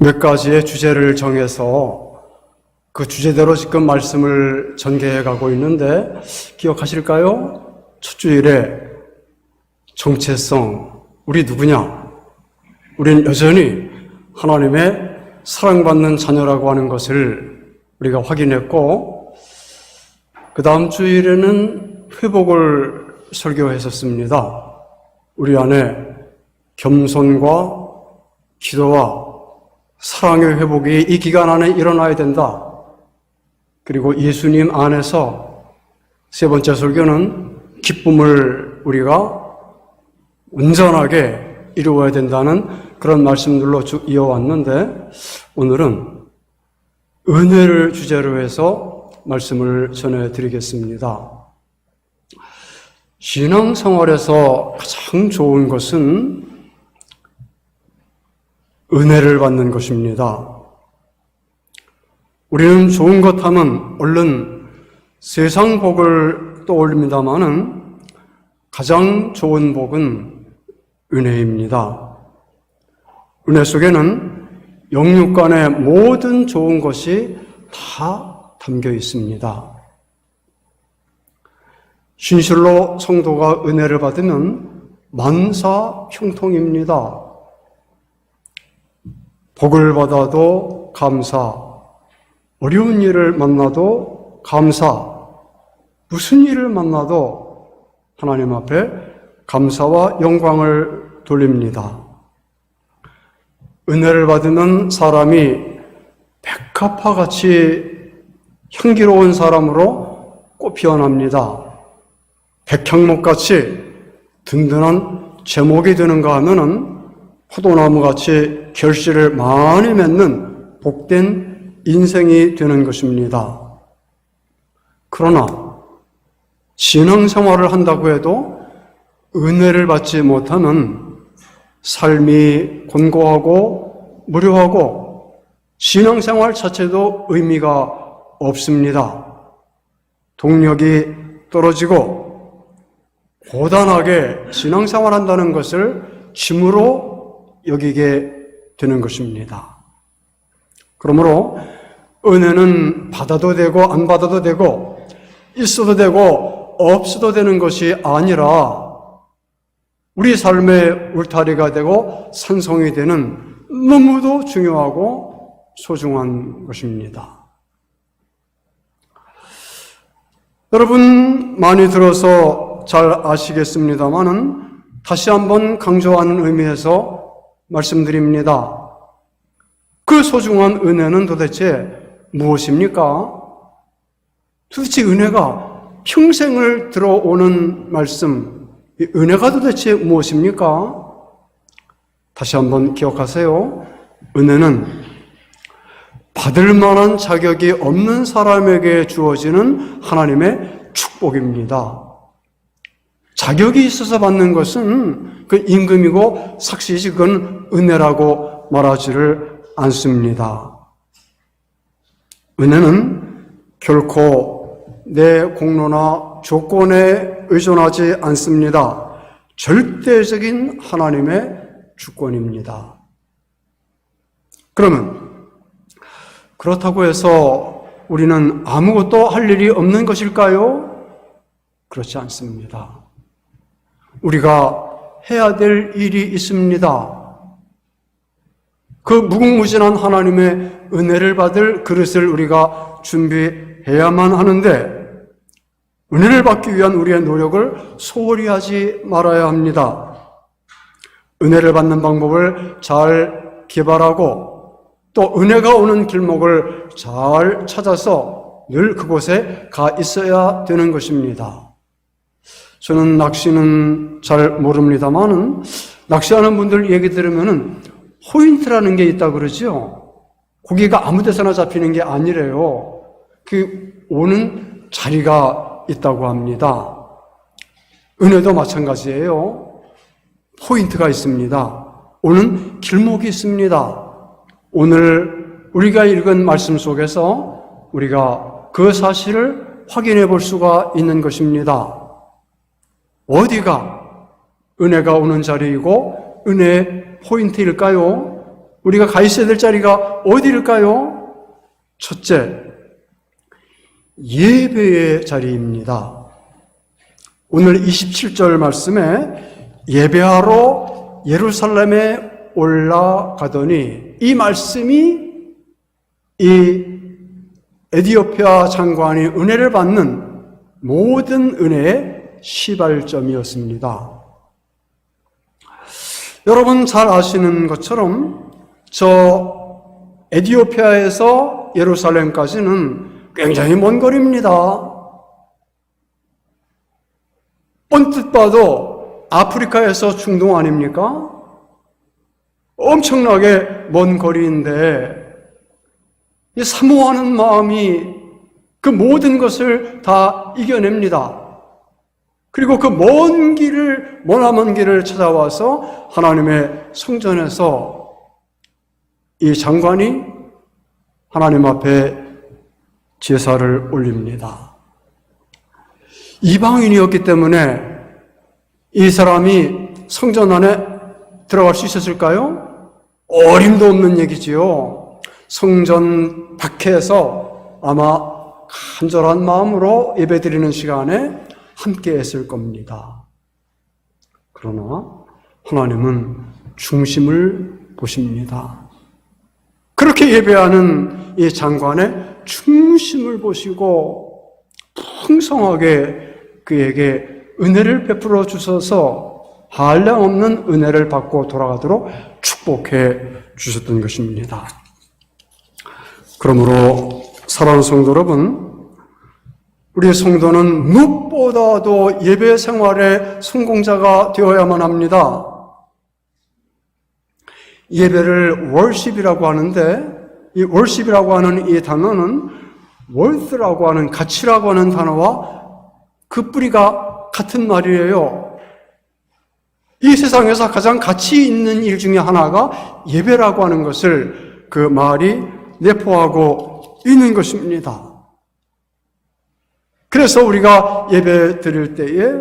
몇 가지의 주제를 정해서 그 주제대로 지금 말씀을 전개해 가고 있는데 기억하실까요? 첫 주일에 정체성, 우리 누구냐? 우리는 여전히 하나님의 사랑받는 자녀라고 하는 것을 우리가 확인했고, 그 다음 주일에는 회복을 설교했었습니다. 우리 안에 겸손과 기도와 사랑의 회복이 이 기간 안에 일어나야 된다. 그리고 예수님 안에서 세 번째 설교는 기쁨을 우리가 온전하게 이루어야 된다는 그런 말씀들로 쭉 이어왔는데, 오늘은 은혜를 주제로 해서 말씀을 전해드리겠습니다. 신앙생활에서 가장 좋은 것은 은혜를 받는 것입니다. 우리는 좋은 것 하면 얼른 세상 복을 떠올립니다마는 가장 좋은 복은 은혜입니다. 은혜 속에는 영육간의 모든 좋은 것이 다 담겨 있습니다. 진실로 성도가 은혜를 받으면 만사 형통입니다. 복을 받아도 감사, 어려운 일을 만나도 감사, 무슨 일을 만나도 하나님 앞에 감사와 영광을 돌립니다. 은혜를 받으면 사람이 백합화같이 향기로운 사람으로 꽃피어납니다. 백향목같이 든든한 제목이 되는가 하면은 포도나무같이 결실을 많이 맺는 복된 인생이 되는 것입니다. 그러나 신앙생활을 한다고 해도 은혜를 받지 못하면 삶이 곤고하고 무료하고 신앙생활 자체도 의미가 없습니다. 동력이 떨어지고 고단하게 신앙생활 한다는 것을 짐으로 여기게 되는 것입니다. 그러므로 은혜는 받아도 되고 안 받아도 되고 있어도 되고 없어도 되는 것이 아니라 우리 삶의 울타리가 되고 산성이 되는 너무도 중요하고 소중한 것입니다. 여러분 많이 들어서 잘 아시겠습니다마는 다시 한번 강조하는 의미에서 말씀드립니다. 그 소중한 은혜는 도대체 무엇입니까? 도대체 은혜가 평생을 들어오는 말씀, 이 은혜가 도대체 무엇입니까? 다시 한번 기억하세요. 은혜는 받을 만한 자격이 없는 사람에게 주어지는 하나님의 축복입니다. 자격이 있어서 받는 것은 그 임금이고 삭시지 그건 은혜라고 말하지를 않습니다. 은혜는 결코 내 공로나 조건에 의존하지 않습니다. 절대적인 하나님의 주권입니다. 그러면 그렇다고 해서 우리는 아무것도 할 일이 없는 것일까요? 그렇지 않습니다. 우리가 해야 될 일이 있습니다. 그 무궁무진한 하나님의 은혜를 받을 그릇을 우리가 준비해야만 하는데, 은혜를 받기 위한 우리의 노력을 소홀히 하지 말아야 합니다. 은혜를 받는 방법을 잘 개발하고 또 은혜가 오는 길목을 잘 찾아서 늘 그곳에 가 있어야 되는 것입니다. 저는 낚시는 잘 모릅니다만은 낚시하는 분들 얘기 들으면은 포인트라는 게 있다고 그러죠. 고기가 아무 데서나 잡히는 게 아니래요. 그 오는 자리가 있다고 합니다. 은혜도 마찬가지예요. 포인트가 있습니다. 오는 길목이 있습니다. 오늘 우리가 읽은 말씀 속에서 우리가 그 사실을 확인해 볼 수가 있는 것입니다. 어디가 은혜가 오는 자리이고 은혜의 포인트일까요? 우리가 가 있어야 될 자리가 어디일까요? 첫째, 예배의 자리입니다. 오늘 27절 말씀에 예배하러 예루살렘에 올라가더니, 이 말씀이 이 에디오피아 장관이 은혜를 받는 모든 은혜의 시발점이었습니다. 여러분 잘 아시는 것처럼 저 에디오피아에서 예루살렘까지는 굉장히 먼 거리입니다. 언뜻 봐도 아프리카에서 중동 아닙니까? 엄청나게 먼 거리인데 사모하는 마음이 그 모든 것을 다 이겨냅니다. 그리고 그 머나먼 길을 찾아와서 하나님의 성전에서 이 장관이 하나님 앞에 제사를 올립니다. 이방인이었기 때문에 이 사람이 성전 안에 들어갈 수 있었을까요? 어림도 없는 얘기지요. 성전 밖에서 아마 간절한 마음으로 예배드리는 시간에 함께 했을 겁니다. 그러나 하나님은 중심을 보십니다. 그렇게 예배하는 이 장관의 중심을 보시고 풍성하게 그에게 은혜를 베풀어 주셔서 한량없는 은혜를 받고 돌아가도록 축복해 주셨던 것입니다. 그러므로 사랑하는 성도 여러분, 우리 성도는 무엇보다도 예배 생활의 성공자가 되어야만 합니다. 예배를 월십이라고 하는데, 이 월십이라고 하는 이 단어는 worth라고 하는 가치라고 하는 단어와 그 뿌리가 같은 말이에요. 이 세상에서 가장 가치 있는 일 중에 하나가 예배라고 하는 것을 그 말이 내포하고 있는 것입니다. 그래서 우리가 예배 드릴 때에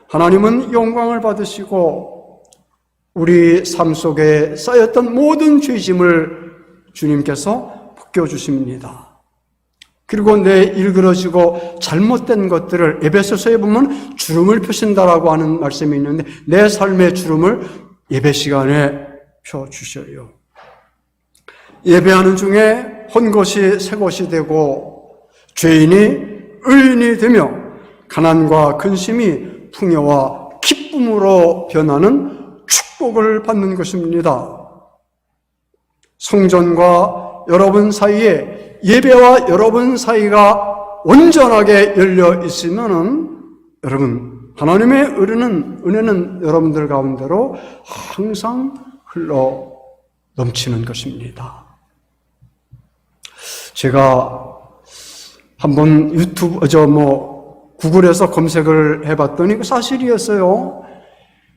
하나님은 영광을 받으시고 우리 삶 속에 쌓였던 모든 죄짐을 주님께서 벗겨주십니다. 그리고 내 일그러지고 잘못된 것들을 에베소서에 보면 주름을 펴신다라고 하는 말씀이 있는데 내 삶의 주름을 예배 시간에 펴주셔요. 예배하는 중에 헛것이 새것이 되고 죄인이 의인이 되며 가난과 근심이 풍요와 기쁨으로 변하는 축복을 받는 것입니다. 성전과 여러분 사이에 예배와 여러분 사이가 온전하게 열려 있으면은 여러분 하나님의 은혜는 여러분들 가운데로 항상 흘러 넘치는 것입니다. 제가 한번 구글에서 검색을 해봤더니 그 사실이었어요.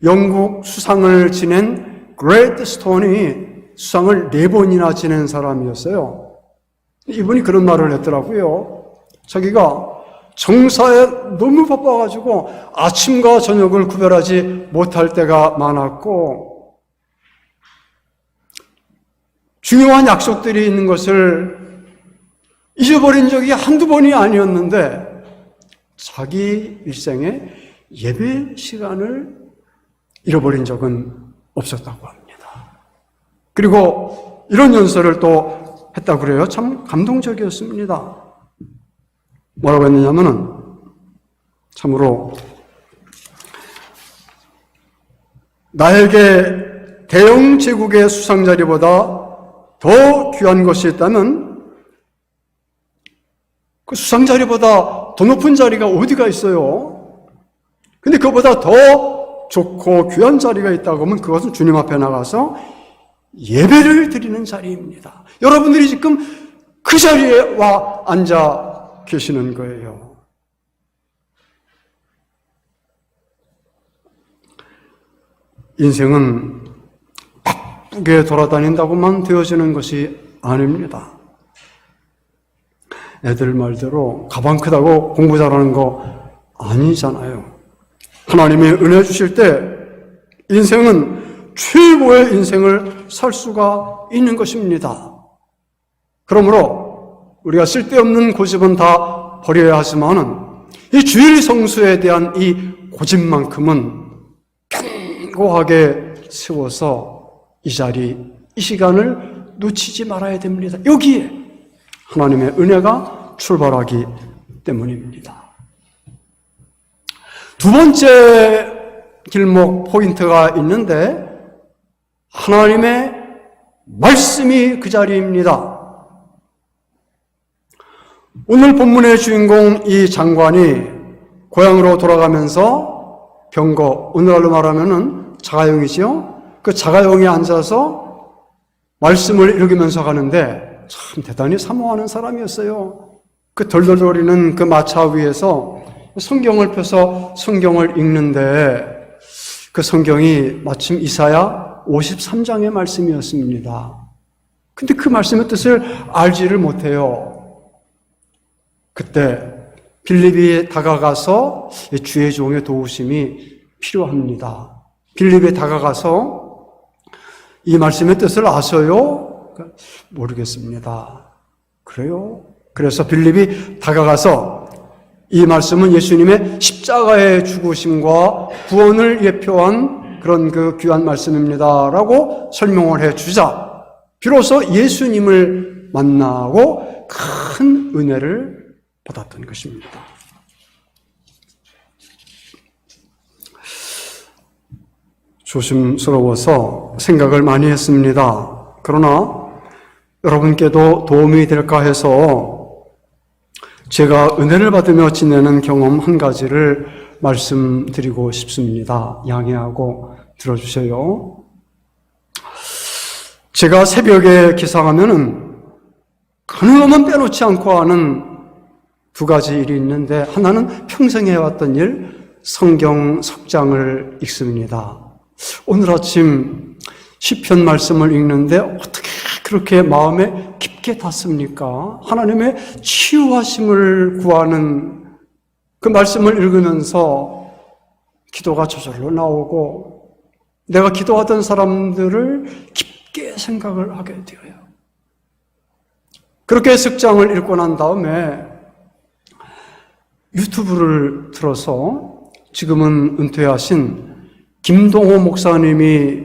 영국 수상을 지낸 그레이트스톤이 수상을 4번이나 지낸 사람이었어요. 이분이 그런 말을 했더라고요. 자기가 정사에 너무 바빠가지고 아침과 저녁을 구별하지 못할 때가 많았고 중요한 약속들이 있는 것을 잊어버린 적이 한두 번이 아니었는데 자기 일생에 예배 시간을 잃어버린 적은 없었다고 합니다. 그리고 이런 연설을 또 했다고 그래요. 참 감동적이었습니다. 뭐라고 했느냐면은 참으로 나에게 대영 제국의 수상자리보다 더 귀한 것이 있다면 그 수상자리보다 더 높은 자리가 어디가 있어요? 근데 그보다 더 좋고 귀한 자리가 있다고 하면 그것은 주님 앞에 나가서 예배를 드리는 자리입니다. 여러분들이 지금 그 자리에 와 앉아 계시는 거예요. 인생은 바쁘게 돌아다닌다고만 되어지는 것이 아닙니다. 애들 말대로 가방 크다고 공부 잘하는 거 아니잖아요. 하나님이 은혜 주실 때 인생은 최고의 인생을 살 수가 있는 것입니다. 그러므로 우리가 쓸데없는 고집은 다 버려야 하지만은 이 주일 성수에 대한 이 고집만큼은 견고하게 세워서 이 자리, 이 시간을 놓치지 말아야 됩니다. 여기에 하나님의 은혜가 출발하기 때문입니다. 두 번째 길목 포인트가 있는데 하나님의 말씀이 그 자리입니다. 오늘 본문의 주인공 이 장관이 고향으로 돌아가면서 병거, 오늘날로 말하면은 자가용이지요. 그 자가용에 앉아서 말씀을 읽으면서 가는데 참 대단히 사모하는 사람이었어요. 그 덜덜거리는 그 마차 위에서 성경을 펴서 성경을 읽는데 그 성경이 마침 이사야 53장의 말씀이었습니다. 근데 그 말씀의 뜻을 알지를 못해요. 그때 빌립이 다가가서 주의 종의 도우심이 필요합니다. 빌립이 다가가서 이 말씀의 뜻을 아세요? 모르겠습니다. 그래요? 그래서 빌립이 다가가서 이 말씀은 예수님의 십자가의 죽으심과 구원을 예표한 그런 그 귀한 말씀입니다 라고 설명을 해주자 비로소 예수님을 만나고 큰 은혜를 받았던 것입니다. 조심스러워서 생각을 많이 했습니다. 그러나 여러분께도 도움이 될까 해서 제가 은혜를 받으며 지내는 경험 한 가지를 말씀드리고 싶습니다. 양해하고 들어주세요. 제가 새벽에 기상하면은 가능하면 빼놓지 않고 하는 두 가지 일이 있는데 하나는 평생 해왔던 일, 성경 석장을 읽습니다. 오늘 아침 시편 말씀을 읽는데 어떻게 그렇게 마음에 깊게 닿습니까? 하나님의 치유하심을 구하는 그 말씀을 읽으면서 기도가 저절로 나오고 내가 기도하던 사람들을 깊게 생각을 하게 되어요. 그렇게 석장을 읽고 난 다음에 유튜브를 틀어서 지금은 은퇴하신 김동호 목사님이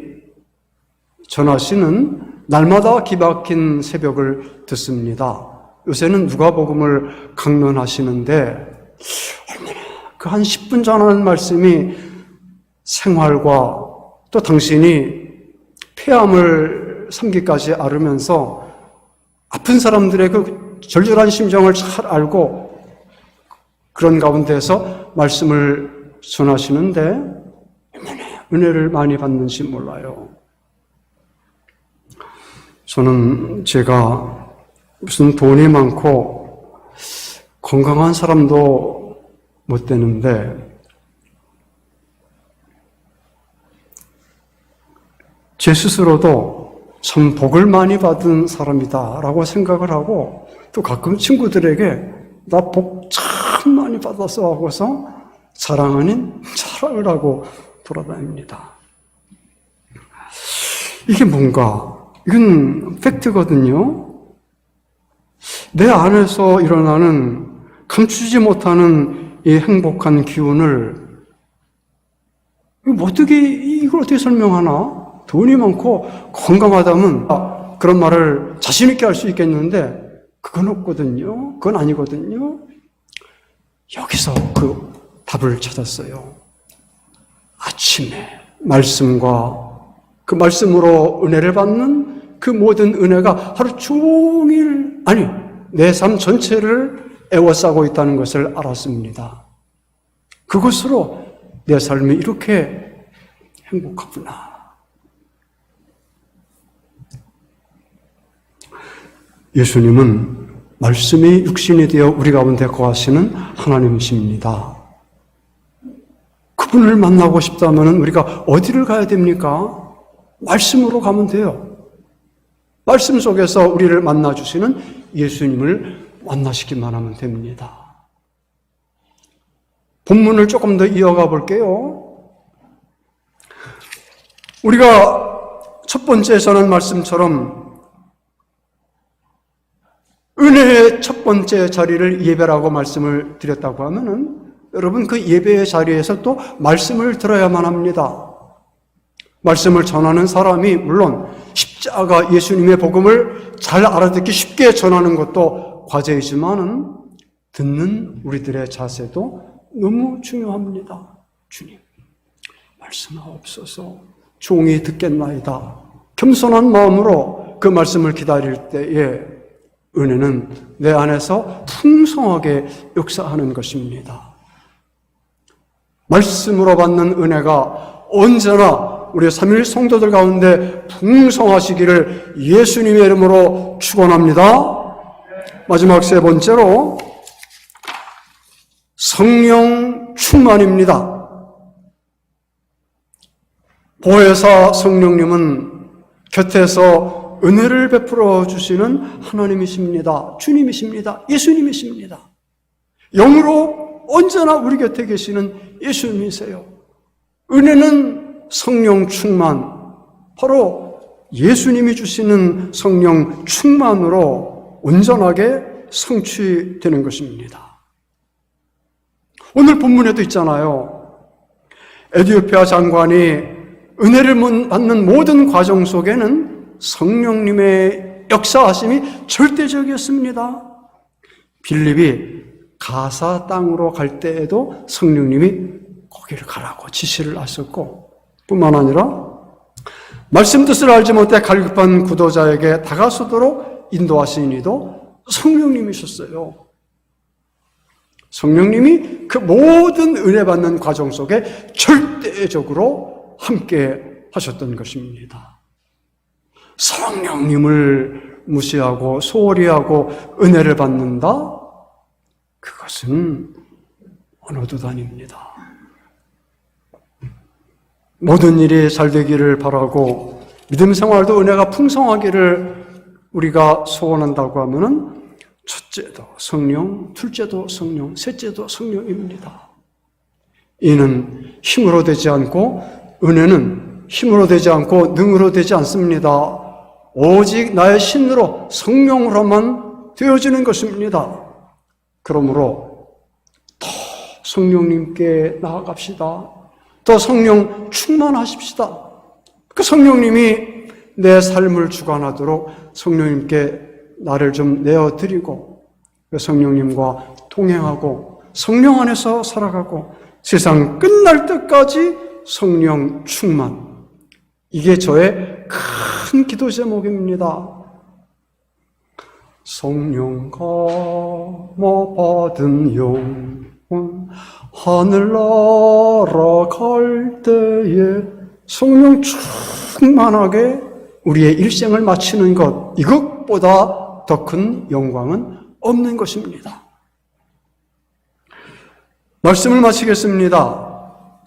전하시는 날마다 기막힌 새벽을 듣습니다. 요새는 누가복음을 강론하시는데 얼마나 그 한 10분 전하는 말씀이 생활과 또 당신이 폐암을 3기까지 앓으면서 아픈 사람들의 그 절절한 심정을 잘 알고 그런 가운데서 말씀을 전하시는데 얼마나 은혜를 많이 받는지 몰라요. 저는 제가 무슨 돈이 많고 건강한 사람도 못 되는데 제 스스로도 참 복을 많이 받은 사람이다라고 생각을 하고 또 가끔 친구들에게 나 복 참 많이 받았어 하고서 자랑 아닌 자랑을 하고 돌아다닙니다. 이게 뭔가? 이건 팩트거든요. 내 안에서 일어나는 감추지 못하는 이 행복한 기운을 이걸 어떻게 설명하나? 돈이 많고 건강하다면 그런 말을 자신 있게 할 수 있겠는데 그건 없거든요. 그건 아니거든요. 여기서 그 답을 찾았어요. 아침에 말씀과 그 말씀으로 은혜를 받는 그 모든 은혜가 하루 종일, 아니, 내 삶 전체를 애워싸고 있다는 것을 알았습니다. 그것으로 내 삶이 이렇게 행복하구나. 예수님은 말씀이 육신이 되어 우리 가운데 거하시는 하나님이십니다. 그분을 만나고 싶다면 우리가 어디를 가야 됩니까? 말씀으로 가면 돼요. 말씀 속에서 우리를 만나주시는 예수님을 만나시기만 하면 됩니다. 본문을 조금 더 이어가 볼게요. 우리가 첫 번째 전한 말씀처럼 은혜의 첫 번째 자리를 예배라고 말씀을 드렸다고 하면은 여러분 그 예배의 자리에서 또 말씀을 들어야만 합니다. 말씀을 전하는 사람이 물론 십자가 예수님의 복음을 잘 알아듣기 쉽게 전하는 것도 과제이지만은 듣는 우리들의 자세도 너무 중요합니다. 주님, 말씀하옵소서. 종이 듣겠나이다. 겸손한 마음으로 그 말씀을 기다릴 때에 은혜는 내 안에서 풍성하게 역사하는 것입니다. 말씀으로 받는 은혜가 언제나 우리 삼일 성도들 가운데 풍성하시기를 예수님의 이름으로 축원합니다. 마지막 세 번째로 성령 충만입니다. 보혜사 성령님은 곁에서 은혜를 베풀어 주시는 하나님이십니다. 주님이십니다. 예수님이십니다. 영으로 언제나 우리 곁에 계시는 예수님이세요. 은혜는 성령 충만, 바로 예수님이 주시는 성령 충만으로 온전하게 성취되는 것입니다. 오늘 본문에도 있잖아요. 에티오피아 장관이 은혜를 받는 모든 과정 속에는 성령님의 역사하심이 절대적이었습니다. 빌립이 가사 땅으로 갈 때에도 성령님이 거기를 가라고 지시를 하셨고, 뿐만 아니라 말씀 뜻을 알지 못해 갈급한 구도자에게 다가서도록 인도하신 이도 성령님이셨어요. 성령님이 그 모든 은혜 받는 과정 속에 절대적으로 함께 하셨던 것입니다. 성령님을 무시하고 소홀히 하고 은혜를 받는다? 그것은 언어도 아닙니다. 모든 일이 잘 되기를 바라고 믿음 생활도 은혜가 풍성하기를 우리가 소원한다고 하면은 첫째도 성령, 둘째도 성령, 셋째도 성령입니다. 이는 힘으로 되지 않고 은혜는 힘으로 되지 않고 능으로 되지 않습니다. 오직 나의 신으로 성령으로만 되어지는 것입니다. 그러므로 더 성령님께 나아갑시다. 더 성령 충만하십시다. 그 성령님이 내 삶을 주관하도록 성령님께 나를 좀 내어드리고 그 성령님과 동행하고 성령 안에서 살아가고 세상 끝날 때까지 성령 충만. 이게 저의 큰 기도 제목입니다. 성령 감화 받은 영혼 하늘나라 갈 때에 성령 충만하게 우리의 일생을 마치는 것, 이것보다 더 큰 영광은 없는 것입니다. 말씀을 마치겠습니다.